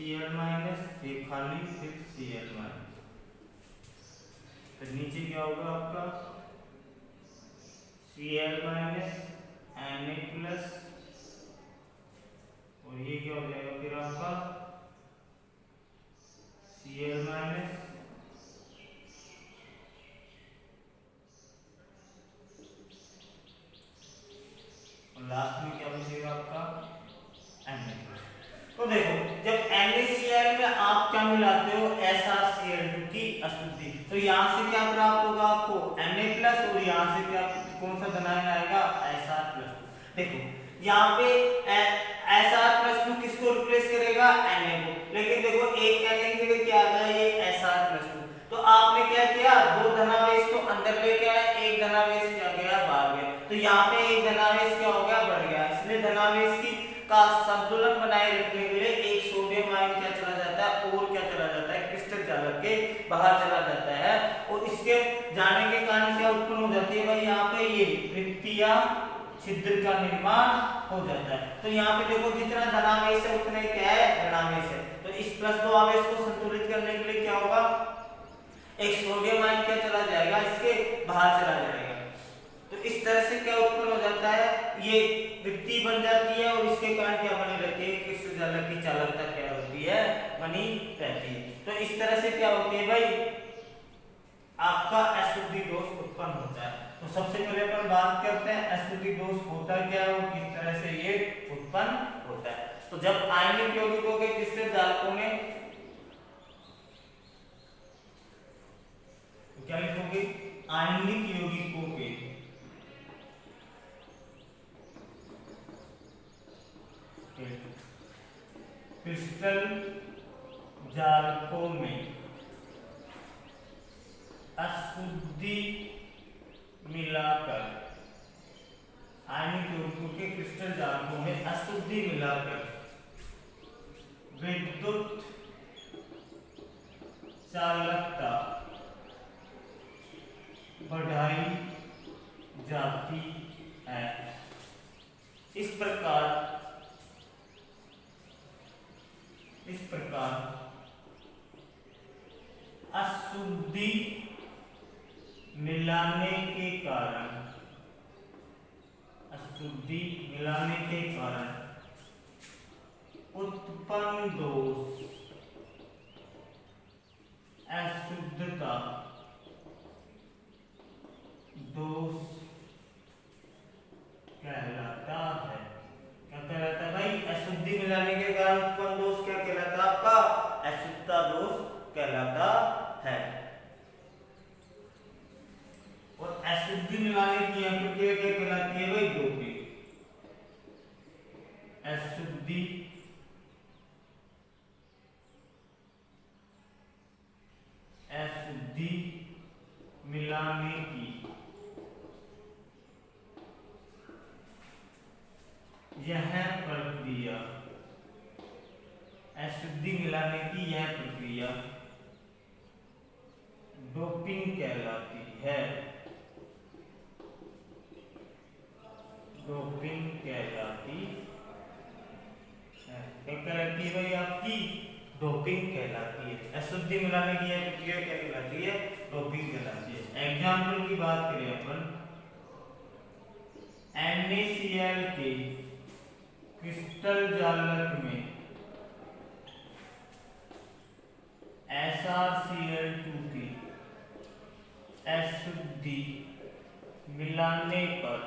Cl माइनस, ये खाली, फिर Cl माइनस, फिर नीचे क्या होगा आपका Cl माइनस Na प्लस, और ये क्या हो जाएगा फिर आपका Cl माइनस और लास्ट में क्या बचेगा आपका Na प्लस। तो देखो जब NaCl में आप क्या मिलाते हो SrCl2 की अशुद्धि, तो यहाँ से क्या प्राप्त होगा आपको Na प्लस, और यहाँ से क्या कौन सा धनायन आएगा Sr+2। देखो यहाँ पे Sr+2 किसको रिप्लेस करेगा Na को, लेकिन देखो एक Na की जगह क्या आ गया ये Sr+2, तो आपने क्या किया दो धनावेश को अंदर लेके आए, एक धनावेश क्या गया बाहर गया, तो यहाँ पे एक धनावेश क्या हो गया बढ़ गया, इसलिए धनावेश की का संतुलन बनाए रखने के लिए एक सोडियम आयन क्या चला जाता है और क्या चला जाता है क्रिस्टल चालक के बाहर चला जाता है, और इसके जाने के कारण क्या उत्पन्न हो जाती है भाई यहाँ पे ये रिक्तिया छिद्र का निर्माण हो जाता है। तो यहाँ पे देखो जितना धनावेश है उतना क्या है ऋणावेश है, तो इस +2 आवेश को संतुलित करने के लिए क्या होगा एक सोडियम आयन क्या चला जाएगा इसके बाहर चला जाएगा, तो इस तरह से क्या उत्पन्न हो जाता है ये रिक्ति बन जाती है, और इसके कारण क्या बनी रहती है क्रिस्टल चालक की चालकता क्या होती है बनी रहती है। तो इस तरह से क्या होती है भाई आपका अशुद्धि दोष उत्पन्न होता है। तो सबसे पहले अपन बात करते हैं अशुद्धि दोष होता क्या है और किस तरह से ये उत्पन्न होता है। तो जब आयनिक यौगिकों के क्रिस्टल जालकों में क्या लिखोगे आयनिक यौगिकों के क्रिस्टल जालकों में अशुद्धि मिलाकर आयनिक यौगिकों के क्रिस्टल जालकों में अशुद्धि मिलाकर विद्युत चालकता बढ़ाई जाती है। इस प्रकार अशुद्धि मिलाने के कारण उत्पन्न दोष अशुद्धता दोष कहलाता है। क्या कहलाता है भाई अशुद्धि मिलाने के कारण उत्पन्न दोष क्या कहलाता है आपका अशुद्धता दोष कहलाता है। और अशुद्धि मिलाने की प्रक्रिया क्या कहलाती है भाई डोपिंग। अशुद्धि मिलाने की यह प्रक्रिया अशुद्धि मिलाने की यह प्रक्रिया डोपिंग कहलाती है। डोपिंग कहलाती है। क्या कहलाती है भाई आपकी डोपिंग कहलाती है। अशुद्धि मिलाने की यह प्रक्रिया क्या कहलाती है डोपिंग कहलाती है। एग्जाम्पल की बात करें अपन NaCl के क्रिस्टल जालक में SrCl2 की अशुद्धि मिलाने पर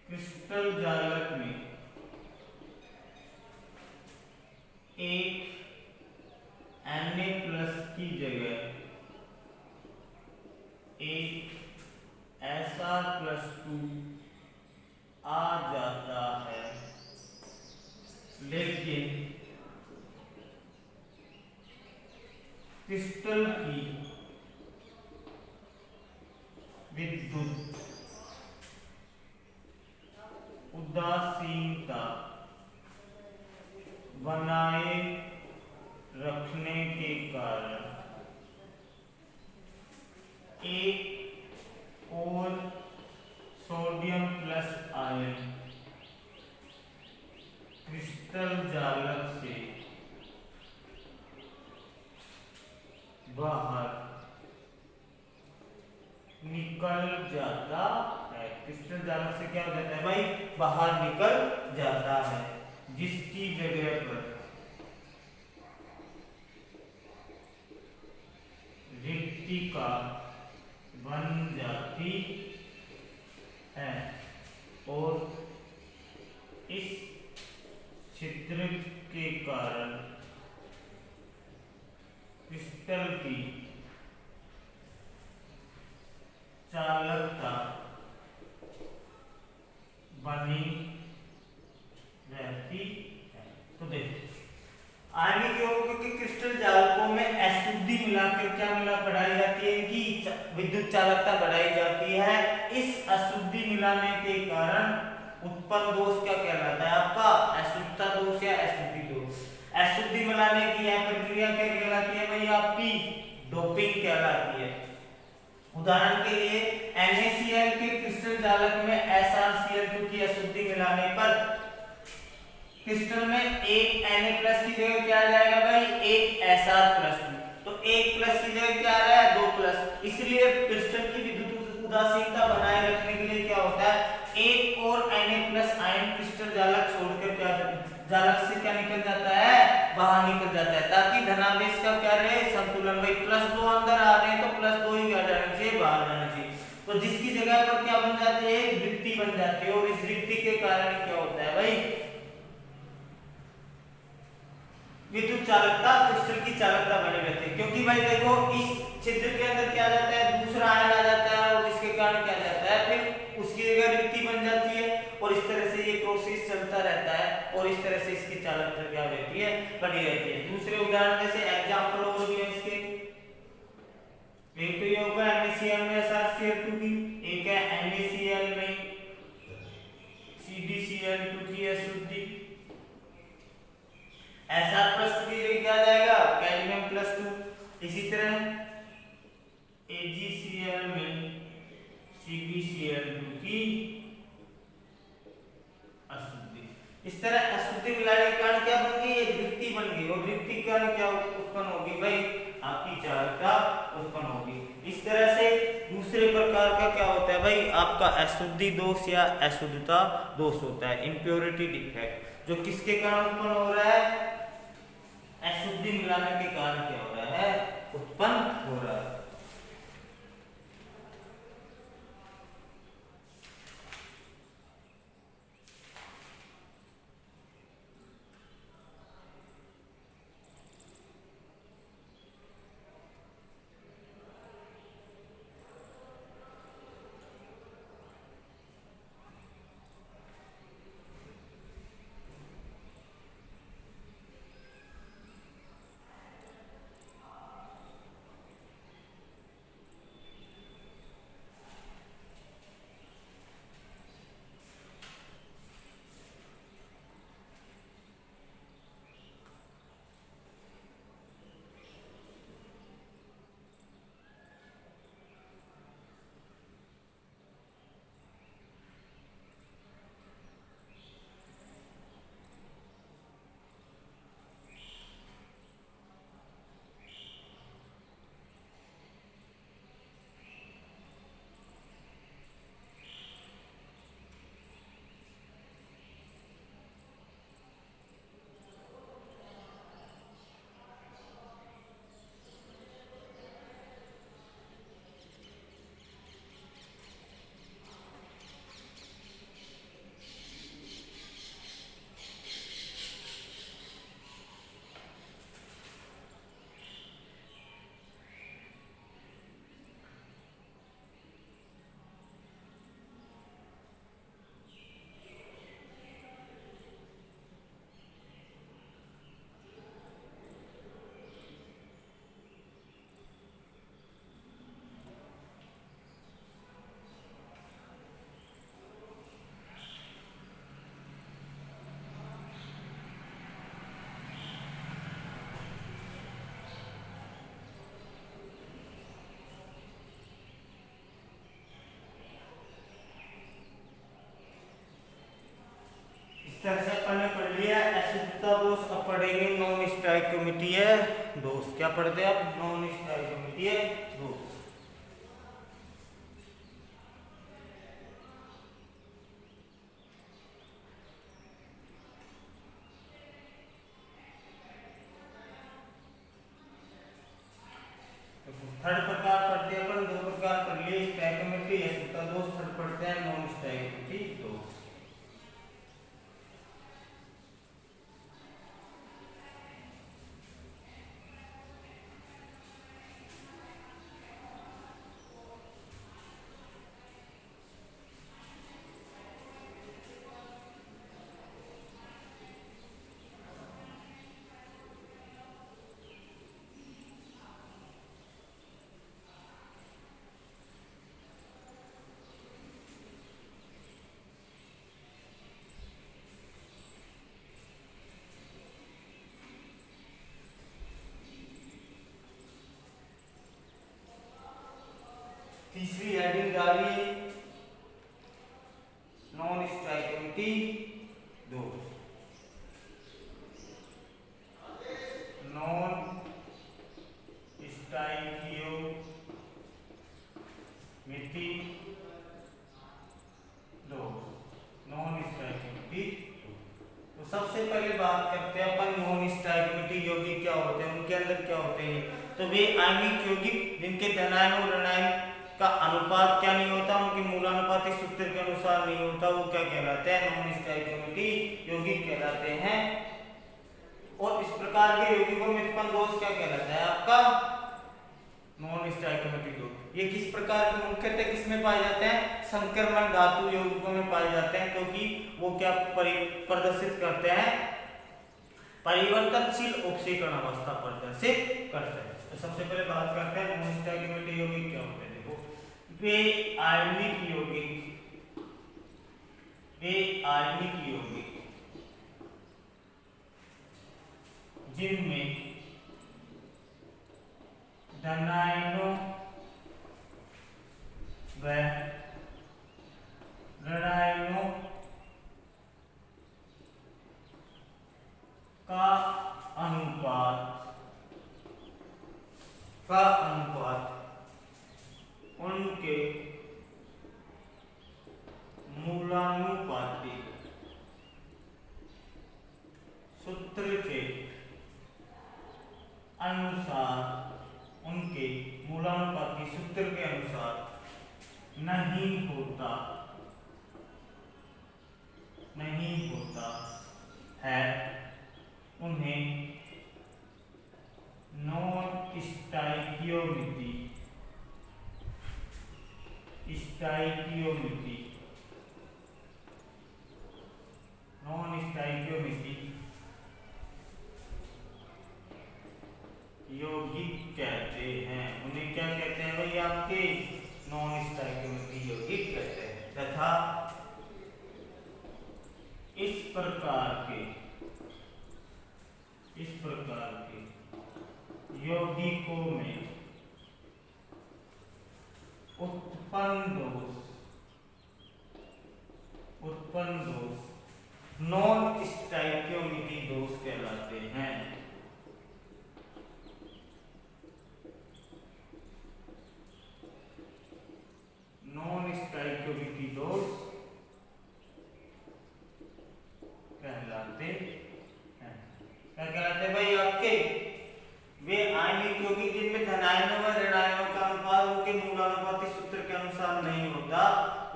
क्रिस्टल जालक में एक Na+ की जगह एक Sr+2 आ जाता है, लेकिन क्रिस्टल की विद्युत उदासीनता बनाए रखने के कारण एक और सोडियम प्लस बाहर निकल जाता है। क्रिस्टल जालक से क्या हो जाता है भाई, बाहर निकल जाता है, जिसकी जगह पर रिक्तिका बन जाती है और इस छिद्र के कारण क्रिस्टल की चालकता बनी रहती है। तो देखो आगे क्या होगा कि क्रिस्टल जालकों में अशुद्धि मिलाकर क्या बढ़ाई जाती है, इनकी विद्युत चालकता बढ़ाई जाती है। इस अशुद्धि मिलाने के कारण उत्पन्न दोष क्या कहलाता है आपका, अशुद्धता दोष या अशुद्धि दोष। अशुद्धि मिलाने की यह प्रक्रिया क्या कहलाती है भाई, आपकी डोपिंग कहलाती है। उदाहरण के लिए NaCl के क्रिस्टल जालक में SrCl2 की अशुद्धि मिलाने पर क्रिस्टल में एक Na+ की जगह क्या आ जाएगा भाई, एक Sr+2। तो 1+ की जगह क्या आ रहा है, 2+। इसलिए क्रिस्टल की विद्युत उदासीनता बनाए रखने के लिए क्या होता है, एक और Na+ आयन क्रिस्टल जालक छोड़कर क्या जालक से क्या निकल जाता है, बाहर निकल जाता है, ताकि धनावेश का क्या रहे, संतुलन। भाई +2 अंदर आ रहे हैं तो +2 ही क्या जाना चाहिए, बाहर जाना चाहिए। तो जिसकी जगह पर क्या बन जाती है, एक रिक्ति बन जाती है, और इस रिक्ति के कारण क्या होता है भाई, विद्युत चालकता, क्रिस्टल की चालकता बनी रहती है। क्योंकि भाई देखो इस छिद्र के अंदर क्या जाता है, दूसरा आयन आ जाता है, और जिसके कारण क्या जाता है, फिर उसकी जगह रिक्ति बन जाती है, और इस तरह से ये प्रोसेस चलता रहता है, और इस तरह से इसकी चालकता क्या रहती है, बनी रहती है। दूसरे उदाहरण जैसे एग्जांपल और भी है इसके, एक तो ये होगा NaCl में SrCl2 की, एक है NaCl में CdCl2 की अशुद्धि। Sr+2 की जगह क्या आ जाएगा, Ca+2। इसी तरह AgCl में CbCl2 की अशुद्धि। इस तरह अशुद्धि मिलाने के कारण क्या बन गई, एक रिक्ति बन गई, और रिक्ति के कारण क्या उत्पन्न होगी भाई, आपकी चालकता उत्पन्न होगी। इस तरह से दूसरे प्रकार का क्या होता है भाई, आपका अशुद्धि दोष या अशुद्धता दोष होता है, इम्प्योरिटी डिफेक्ट, जो किसके कारण उत्पन्न हो रहा है, अशुद्धि मिलाने के कारण क्या हो रहा है, उत्पन्न हो रहा है। सुता दोस्त अब पढ़ेंगे नॉन स्टोइकोमेट्री दोस्त। क्या पढ़ते हैं आप? नॉन स्टोइकोमेट्री दोस्त। थर्ड प्रकार पढ़ते हैं अपन, दो प्रकार पढ़ लिए, स्टोइकोमेट्री या सुता दोस्त। थर्ड पढ़ते हैं नॉन स्टोइकोमेट्री दोस्त। तीसरी हेडिंग डालिए नॉन स्टोइकोमेट्री दोस्त। नॉन स्टोइकोमेट्री दोस्त। Non stoichiometry. तो सबसे पहले बात करते हैं अपन नॉन स्टोइकोमेट्री यौगिक क्या होते हैं, उनके अंदर क्या होते हैं। तो वे आण्विक यौगिक जिनके धनायन और ऋणायन का अनुपात क्या नहीं होता, उनके मूलानुपातिक सूत्र के अनुसार नहीं होता, वो क्या कहलाते हैं? नॉन स्टोइकोमेट्री यौगिक कहलाते हैं। और इस प्रकार के यौगिकों में उत्पन्न दोष क्या कहलाता है आपका? नॉन स्टोइकोमेट्री दोष। ये किस प्रकार के मुख्यतः किसमें पाए जाते हैं? संक्रमण धातु यौगिकों में पाए जाते हैं, क्योंकि वो क्या प्रदर्शित करते हैं? परिवर्तनशील ऑक्सीकरण अवस्था प्रदर्शित करते हैं। तो सबसे पहले बात करते हैं नॉन स्टोइकोमेट्री यौगिक क्या होते हैं। वे आण्विक यौगिक जिनमें धनायनों व ऋणायनों का अनुपात उनके मूलानुपातिक सूत्र के अनुसार नहीं होता है, उन्हें नॉन स्टोइकोमेट्री यौगिक कहते हैं। उन्हें क्या कहते हैं भाई? आपके नॉन स्टोइकोमेट्री यौगिक कहते हैं। तथा इस प्रकार के यौगिकों में उत्पन्न दोष नॉन स्टोइकोमेट्री दोष कहलाते हैं। नॉन स्टोइकोमेट्री दोष कहलाते हैं। क्या कहलाते हैं भाई आपके? वे आण्विक यौगिक जिनमें धनायनों व ऋणायनों का अनुपात उनके मूलानुपातिक सूत्र के अनुसार नहीं होता,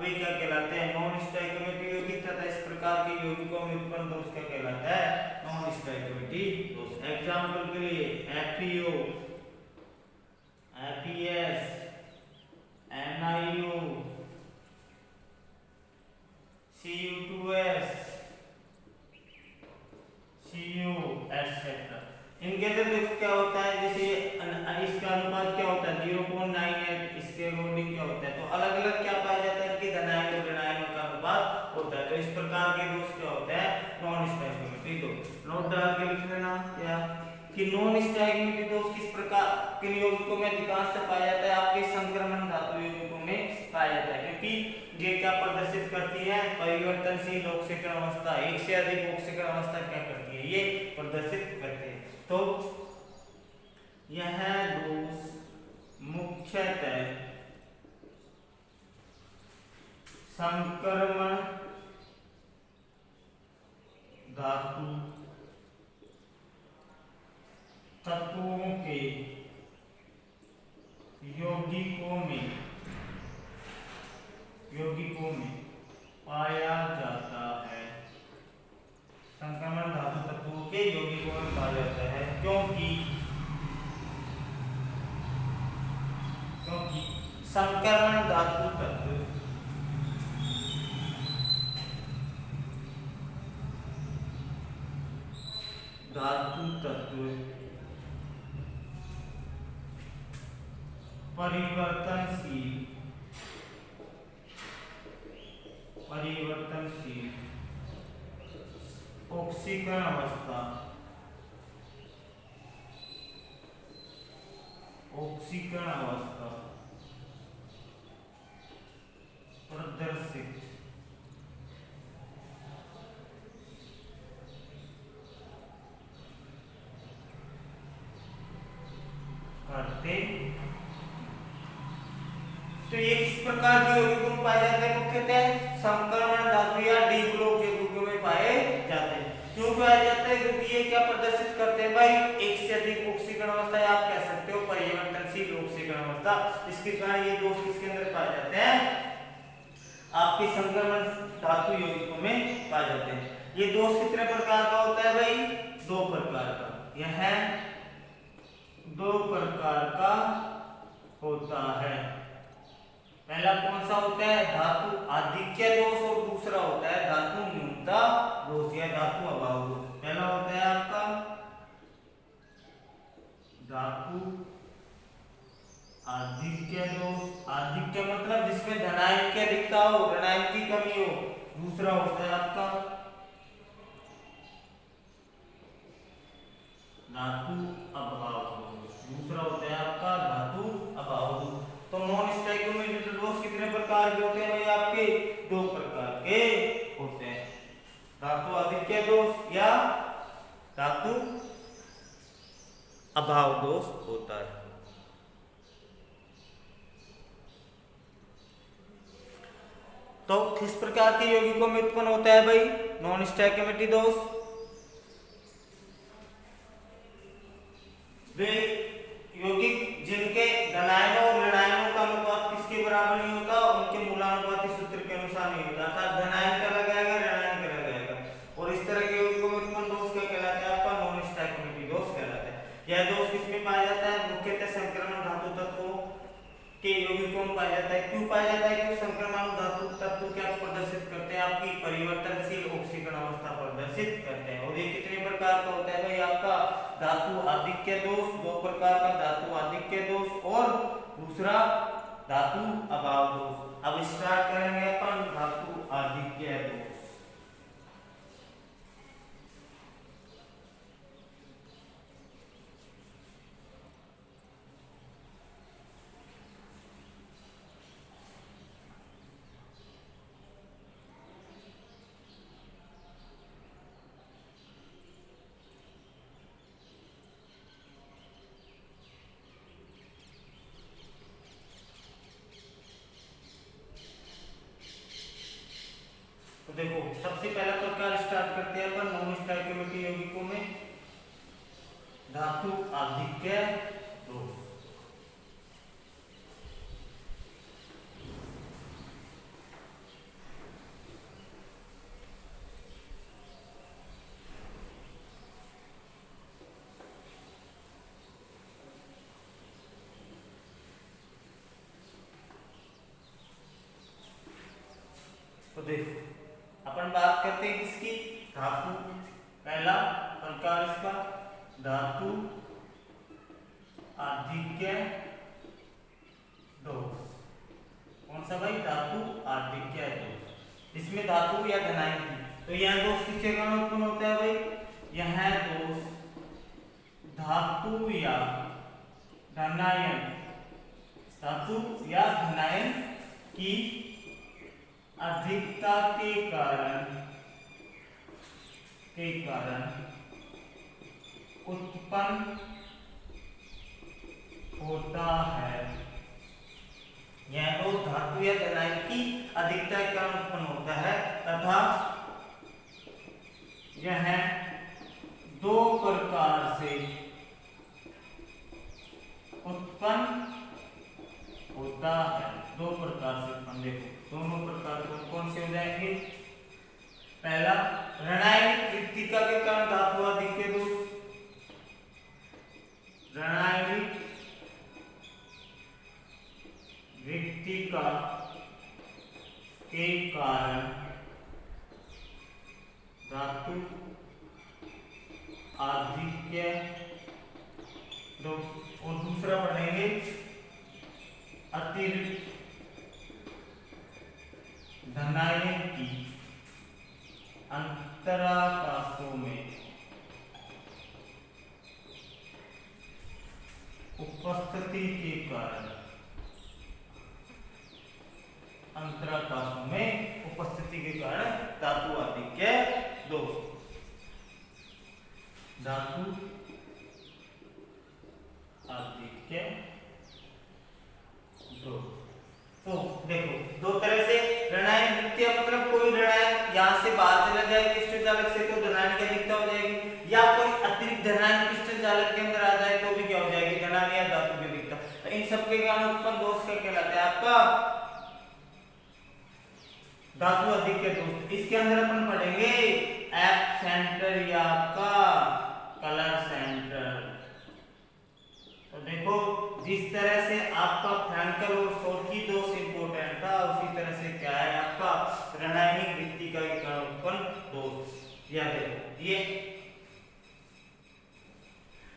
वे क्या कहलाते हैं? नॉन स्टोइकोमेट्री यौगिक। तथा इस प्रकार के यौगिकों में उत्पन्न दोष क्या कहलाता है? नॉन स्टोइकोमेट्री दोष। एग्जांपल के लिए FeO, FeS, NiO, Cu2S, Cu etc. इनके अंदर देखो क्या होता है, जैसे इसका अनुपात क्या होता है? 0.98। इसके अकॉर्डिंग क्या होता है? तो अलग अलग क्या पाया जाता है? इनके धनायन और ऋणायनों का अनुपात होता है। तो इस प्रकार के दोष क्या होते हैं? नॉन स्टोइकोमेट्री दोष। नोट डाल के लिख लेना क्या कि नॉन स्टोइकोमेट्री दोष किस प्रकार किन यौगिकों में अधिकांश पाया जाता है? आपके संक्रमण धातु यौगिकों में पाया जाता है, क्योंकि ये क्या प्रदर्शित करती है? परिवर्तनशील ऑक्सीकरण अवस्था। एक से अधिक ऑक्सीकरण अवस्था क्या करती है? ये प्रदर्शित करती है। तो यह दोष मुख्यतः संक्रमण धातु तत्वों के यौगिकों में पाया जाता है। संक्रमण धातु तत्वों के यौगिकों में पाया जाता है क्योंकि संक्रमण धातु तत्व परिवर्तनशील ऑक्सीकरण अवस्था प्रदर्शित करते। तो ये किस प्रकार के यौगिकों में पाए जाते हैं? मुख्यतः संक्रमण धातु या डी ब्लॉक यौगिकों में पाए जाते हैं। क्यों पाए जाते हैं? क्योंकि ये क्या प्रदर्शित करते हैं भाई? एक से अधिक ऑक्सीकरण अवस्था, या आप कह सकते हो परिवर्तनशील ऑक्सीकरण अवस्था। इसके कारण ये दोष किसके अंदर पाए जाते हैं? आपके संक्रमण धातु यौगिकों में पाए जाते हैं। ये दोष कितने प्रकार का होता है भाई? दो प्रकार का। यह दो प्रकार का होता है। पहला कौन सा होता है? धातु आधिक्य दोष, और दूसरा होता है धातु न्यूनता दोष या धातु अभाव दोष। पहला होता है आपका धातु आधिक्य दोष। आधिक्य मतलब जिसमें धनायन की अधिकता हो, ऋणायन की कमी हो। दूसरा होता है आपका धातु अभाव दोष। दूसरा होता है आपका धातु अभाव दोष। तो नॉन स्टोइकोमेट्रिक दोष कितने प्रकार के होते हैं भाई? आपके दो प्रकार के होते हैं, धातु आधिक्य दोष या धातु अभाव दोष होता है। तो किस प्रकार के यौगिकों में उत्पन्न होता है भाई नॉन स्टोइकोमेट्रिक दोष? वे यौगिक जिनके धनायनों और ऋणायनों का अनुपात किसके बराबर नहीं होता? उनके मूलानुपाती सूत्र के अनुसार नहीं होता। अर्थात धनायन का लगाएगा, ऋणायन का लगाएगा। और इस तरह के यौगिकों में उत्पन्न दोष क्या कहलाता है? आपका नॉन स्टोइकोमेट्रिक दोष कहलाता है। यह दोष किसमें पाया जाता है? मुख्यतः संक्रमण धातु तत्वों के यौगिकों में पाया जाता है। क्यों पाया जाता है? क्योंकि संक्रमण धातु तत्व क्या प्रदर्शित करते हैं? आपकी परिवर्तनशील ऑक्सीकरण अवस्था प्रदर्शित करते हैं। और ये कितने प्रकार का होता है भाई? आपका धातु आधिक्य दोष, दो प्रकार का धातु आधिक्य दोष, और दूसरा धातु अभाव दोष। अब स्टार्ट करेंगे अपन धातु आधिक्य दोष। देखो सबसे पहला प्रकार स्टार्ट करते हैं अपन नॉन स्टोइकोमेट्रिक यौगिकों में धातु आधिक्य दोष। तो देखो अपन बात करते हैं किसकी? धातु। पहला प्रकार इसका धातु आधिक्य दोष। कौन सा भाई? धातु आधिक्य दोष। इसमें धातु या धनायन की, तो यह दोष किसके कारण उत्पन्न होता है भाई? यह दोष धातु या धनायन, धातु या धनायन की अधिकता के कारण उत्पन्न होता है। यह दो धातु या धनायन की अधिकता के कारण उत्पन्न होता है तथा यह दो प्रकार से उत्पन्न होता है। दो प्रकार से उत्पन्न, देखो दोनों प्रकार कौन से हो जाएंगे। पहला, ऋणायनिक कृत्तिका के कारण धातु आदि के दोष। ऋणायनिक कृत्तिका के कारण धातु आधिक्य दोष। और दूसरा पढ़ेंगे अतिरिक्त धनायन की अंतराकाशों में उपस्थिति के कारण, अंतराकाशों में उपस्थिति के कारण धातु आधिक्य दोष। धातु आधिक्य दोष। तो देखो दो तरह से ऋणायन वृत्तियां, मतलब कोई ऋणायन यहाँ से बाहर चला जाए क्रिस्टल जालक से तो धनायन की अधिकता हो जाएगी, या कोई अतिरिक्त धनायन क्रिस्टल जालक के अंदर आ जाए तो भी क्या हो जाएगी, धनायन या धातु की अधिकता। तो इन सबके कारण उत्पन्न दोष क्या कहलाता है आपका, धातु आधिक्य दोष। इसके अंदर अपन पढ़ेंगे एफ सेंटर या आपका कलर सेंटर। तो देखो जिस तरह से आपका फ्रैंकल और शॉर्की दोष इंपॉर्टेंट था, उसी तरह से क्या है आपका ऋणायनिक वृत्तिका के कारण उत्पन्न दोष। याद है ये।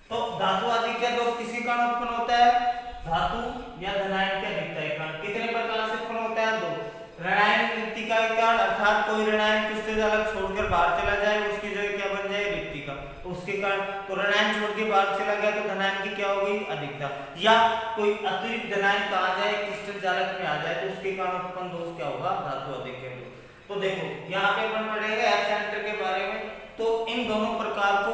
तो धातु आधिक्य दोष किसी कारण उत्पन्न होता है, धातु या धनायन की अधिकता के कारण। कितने प्रकार से उत्पन्न होता है, दो। ऋणायनिक वृत्तिका के कारण, अर्थात कोई ऋणायन क्रिस्टल जालक छोड़कर बाहर चला जाए, उसकी जगह क्या बन जाए, वृत्तिका, उसके कारण। तो ऋणायन छोड़ के बाहर चला गया तो धनायन की क्या हो गई, अधिकता। या कोई अतिरिक्त धनायन कहा जाए, क्रिस्टल जालक में आ जाए तो उसके कारण उत्पन्न दोष क्या होगा, धातु आधिक्य दोष। तो देखो यहाँ पे अपन पढ़ेंगे एफ सेंटर के बारे में। तो इन दोनों प्रकार को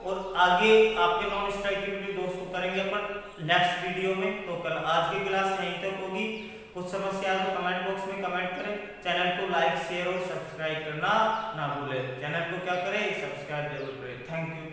और आगे आपके नॉन स्ट्राइकिंग दोष को करेंगे अपन नेक्स्ट वीडियो में। तो कल आज की क्लास यहीं तक होगी। कुछ समस्या है तो कमेंट बॉक्स में कमेंट करें। चैनल को लाइक शेयर और सब्सक्राइब करना ना भूलें। चैनल को क्या करें, सब्सक्राइब जरूर करें। Thank you.